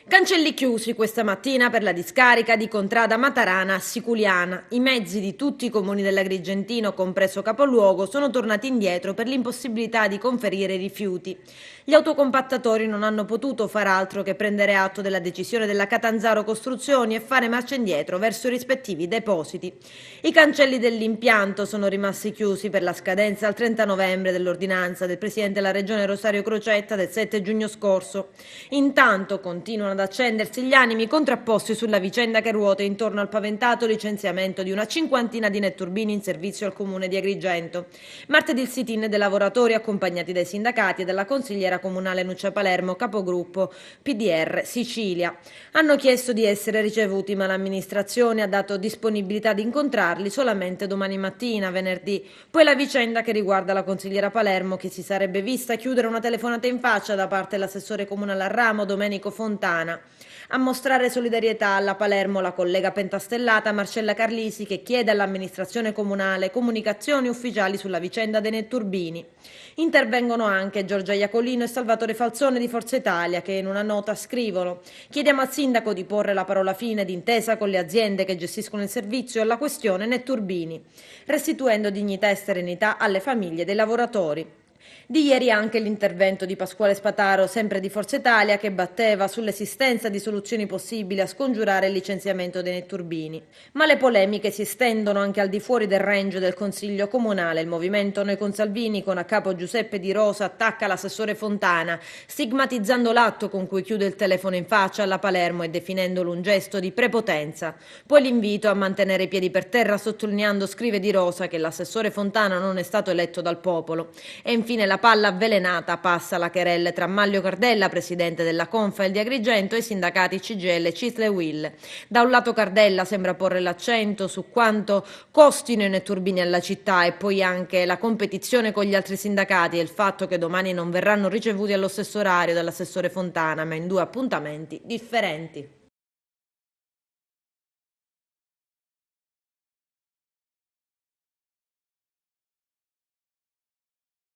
Cancelli chiusi questa mattina per la discarica di Contrada Matarana a Siculiana. I mezzi di tutti i comuni dell'Agrigentino, compreso capoluogo, sono tornati indietro per l'impossibilità di conferire i rifiuti. Gli autocompattatori non hanno potuto far altro che prendere atto della decisione della Catanzaro Costruzioni e fare marcia indietro verso i rispettivi depositi. I cancelli dell'impianto sono rimasti chiusi per la scadenza al 30 novembre dell'ordinanza del Presidente della Regione Rosario Crocetta del 7 giugno scorso. Intanto continuano ad accendersi gli animi contrapposti sulla vicenda che ruota intorno al paventato licenziamento di una cinquantina di netturbini in servizio al comune di Agrigento. Martedì il sit-in dei lavoratori, accompagnati dai sindacati e dalla consigliera comunale Nuccia Palermo, capogruppo PDR Sicilia. Hanno chiesto di essere ricevuti, ma l'amministrazione ha dato disponibilità di incontrarli solamente domani mattina, venerdì. Poi la vicenda che riguarda la consigliera Palermo, che si sarebbe vista chiudere una telefonata in faccia da parte dell'assessore comunale al ramo Domenico Fontana. A mostrare solidarietà alla Palermo la collega pentastellata Marcella Carlisi, che chiede all'amministrazione comunale comunicazioni ufficiali sulla vicenda dei netturbini. Intervengono anche Giorgia Iacolino e Salvatore Falzone di Forza Italia, che in una nota scrivono: chiediamo al sindaco di porre la parola fine d'intesa con le aziende che gestiscono il servizio alla questione netturbini, restituendo dignità e serenità alle famiglie dei lavoratori. Di ieri anche l'intervento di Pasquale Spataro, sempre di Forza Italia, che batteva sull'esistenza di soluzioni possibili a scongiurare il licenziamento dei netturbini. Ma le polemiche si estendono anche al di fuori del range del Consiglio Comunale. Il movimento Noi con Salvini, con a capo Giuseppe Di Rosa, attacca l'assessore Fontana, stigmatizzando l'atto con cui chiude il telefono in faccia alla Palermo e definendolo un gesto di prepotenza. Poi l'invito a mantenere i piedi per terra, sottolineando, scrive Di Rosa, che l'assessore Fontana non è stato eletto dal popolo. E infine la palla avvelenata passa alla querelle tra Maglio Cardella, presidente della Confael di Agrigento, e i sindacati CGIL, CISL e UIL. Da un lato Cardella sembra porre l'accento su quanto costino i netturbini alla città, e poi anche la competizione con gli altri sindacati e il fatto che domani non verranno ricevuti allo stesso orario dall'assessore Fontana, ma in due appuntamenti differenti.